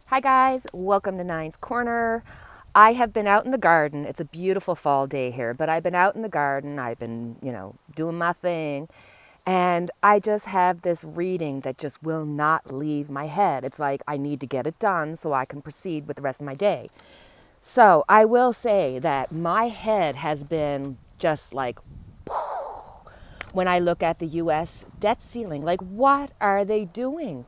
Hi guys, welcome to Nine's Corner. I have been out in the garden. It's a beautiful fall day here, but I've been out in the garden. I've been, doing my thing. And I just have this reading that just will not leave my head. It's like I need to get it done so I can proceed with the rest of my day. So I will say that my head has been just like when I look at the US debt ceiling. Like, what are they doing?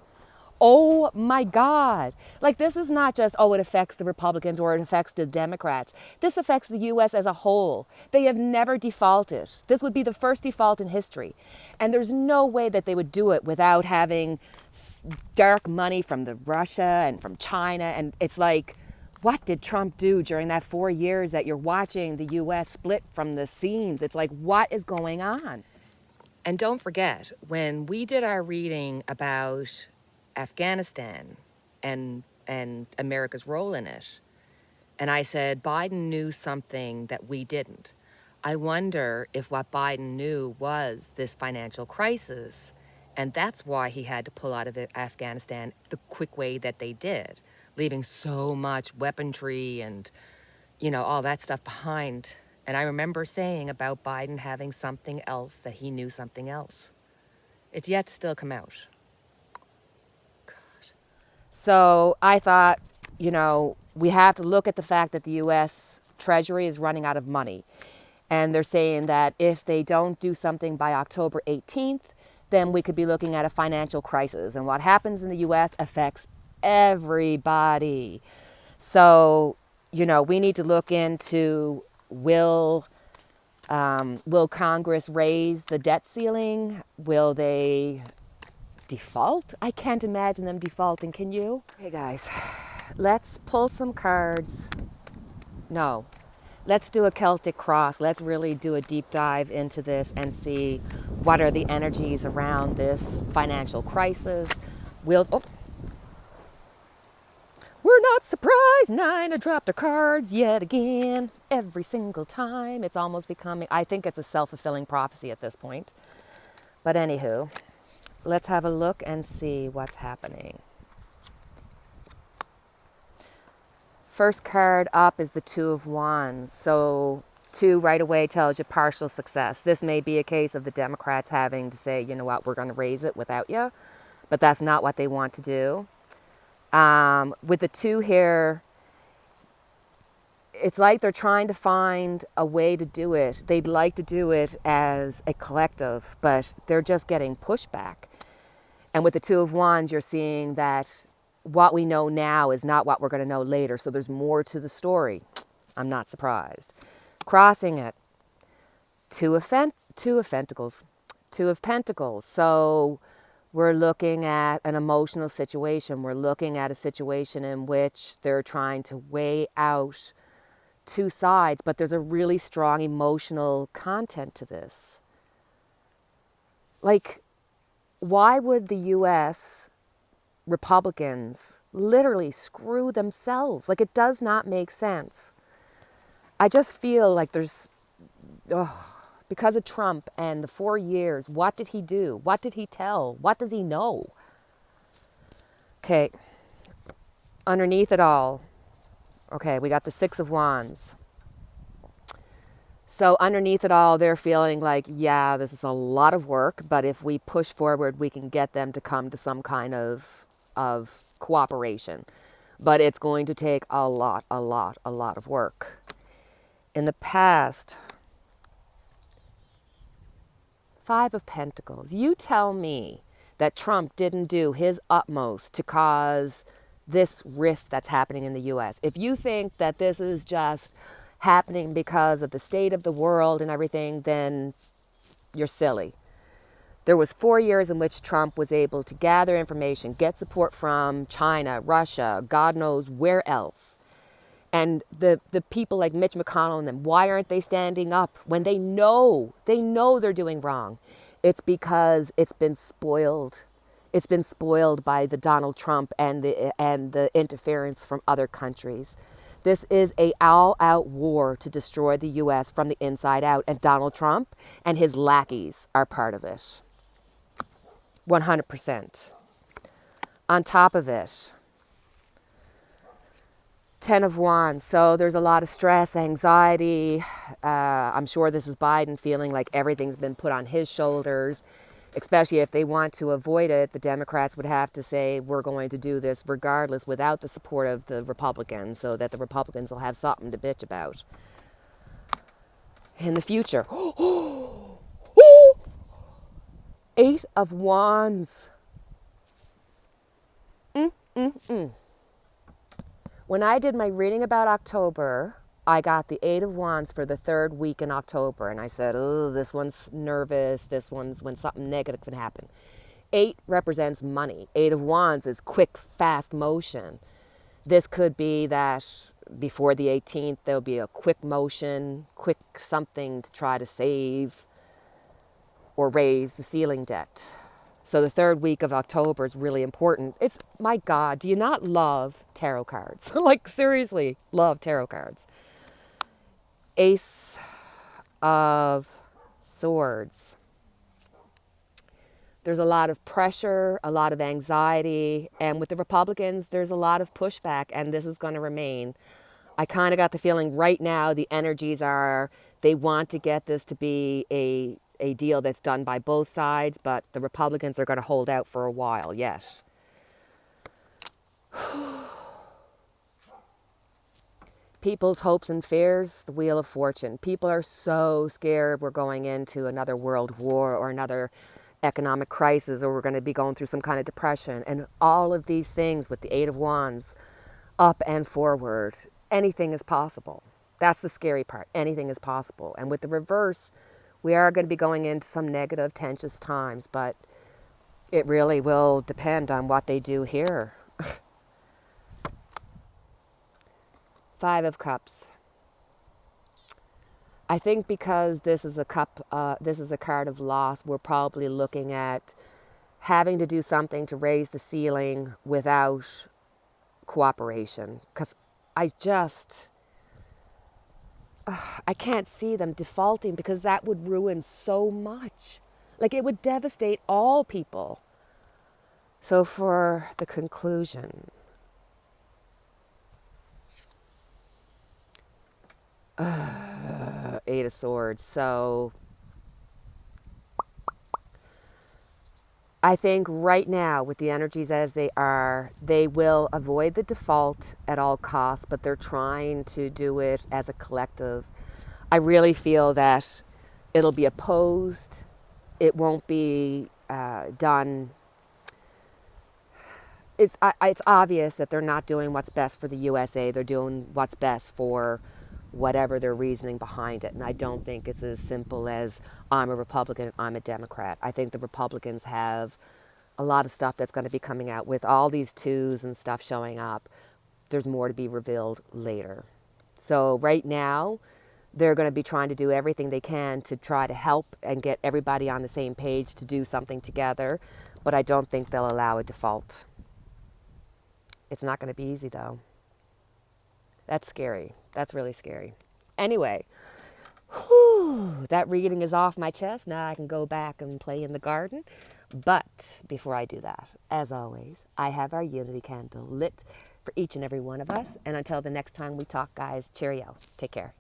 Oh my God. Like, this is not just, oh, it affects the Republicans or it affects the Democrats. This affects the US as a whole. They have never defaulted. This would be the first default in history. And there's no way that they would do it without having dark money from the Russia and from China. And it's like, what did Trump do during that 4 years that you're watching the US split from the seams? It's like, what is going on? And don't forget, when we did our reading about Afghanistan and America's role in it, and I said Biden knew something that we didn't. I wonder if what Biden knew was this financial crisis, and that's why he had to pull out of Afghanistan the quick way that they did, leaving so much weaponry and, all that stuff behind. And I remember saying about Biden having something else that he knew something else. It's yet to still come out. So I thought, we have to look at the fact that the US Treasury is running out of money. And they're saying that if they don't do something by October 18th, then we could be looking at a financial crisis. And what happens in the US affects everybody. So, we need to look into will Congress raise the debt ceiling? Will they default? I can't imagine them defaulting. Can you? Hey guys, let's pull some cards. No, let's do a Celtic cross. Let's really do a deep dive into this and see what are the energies around this financial crisis. We're not surprised. Nina dropped her cards yet again. Every single time. It's almost becoming, I think it's a self-fulfilling prophecy at this point. But anywho, let's have a look and see what's happening. First card up is the Two of Wands. So 2 right away tells you partial success. This may be a case of the Democrats having to say, you know what, we're going to raise it without you. But that's not what they want to do. With the 2 here, it's like they're trying to find a way to do it. They'd like to do it as a collective, but they're just getting pushback. And with the Two of Wands, you're seeing that what we know now is not what we're going to know later. So there's more to the story. I'm not surprised. Crossing it. Two of Pentacles. Two of Pentacles. So we're looking at an emotional situation. We're looking at a situation in which they're trying to weigh out 2 sides, but there's a really strong emotional content to this. Like, why would the US Republicans literally screw themselves? Like, it does not make sense. I just feel like because of Trump and the 4 years, what did he do? What did he tell? What does he know? Okay, underneath it all, okay, we got the 6 of Wands. So underneath it all, they're feeling like, yeah, this is a lot of work, but if we push forward, we can get them to come to some kind of cooperation. But it's going to take a lot of work. In the past, 5 of Pentacles. You tell me that Trump didn't do his utmost to cause this rift that's happening in the US. If you think that this is just happening because of the state of the world and everything, then you're silly. There was 4 years in which Trump was able to gather information, get support from China, Russia, God knows where else. And the people like Mitch McConnell and them, why aren't they standing up when they know they're doing wrong? It's because it's been spoiled. It's been spoiled by the Donald Trump and the interference from other countries. This is a all-out war to destroy the US from the inside out, and Donald Trump and his lackeys are part of it. 100%. On top of it, Ten of Wands. So there's a lot of stress, anxiety. I'm sure this is Biden feeling like everything's been put on his shoulders, especially if they want to avoid it. The Democrats would have to say, we're going to do this regardless without the support of the Republicans, so that the Republicans will have something to bitch about in the future. Eight of Wands. When I did my reading about October, I got the Eight of Wands for the third week in October. And I said, oh, this one's nervous. This one's when something negative can happen. Eight represents money. Eight of Wands is quick, fast motion. This could be that before the 18th, there'll be a quick motion, quick something to try to save or raise the ceiling debt. So the third week of October is really important. It's, my God, do you not love tarot cards? Like, seriously, love tarot cards. Ace of Swords. There's a lot of pressure, a lot of anxiety, and with the Republicans, there's a lot of pushback, and this is going to remain. I kind of got the feeling right now the energies are, they want to get this to be a deal that's done by both sides, but the Republicans are going to hold out for a while, yes. People's hopes and fears, the Wheel of Fortune. People are so scared we're going into another world war or another economic crisis, or we're going to be going through some kind of depression. And all of these things with the Eight of Wands, up and forward, anything is possible. That's the scary part. Anything is possible. And with the reverse, we are going to be going into some negative, tense times, but it really will depend on what they do here. Five of Cups. I think because this is a card of loss, we're probably looking at having to do something to raise the ceiling without cooperation. Because I can't see them defaulting, because that would ruin so much. Like, it would devastate all people. So for the conclusion, Eight of Swords. So I think right now, with the energies as they are, they will avoid the default at all costs, but they're trying to do it as a collective. I really feel that it'll be opposed. It won't be done. It's obvious that they're not doing what's best for the USA. They're doing what's best for whatever their reasoning behind it. And I don't think it's as simple as I'm a Republican, I'm a Democrat. I think the Republicans have a lot of stuff that's going to be coming out with all these twos and stuff showing up. There's more to be revealed later. So right now, they're going to be trying to do everything they can to try to help and get everybody on the same page to do something together. But I don't think they'll allow a default. It's not going to be easy, though. That's scary. That's really scary. Anyway, that reading is off my chest. Now I can go back and play in the garden. But before I do that, as always, I have our unity candle lit for each and every one of us. And until the next time we talk, guys, cheerio. Take care.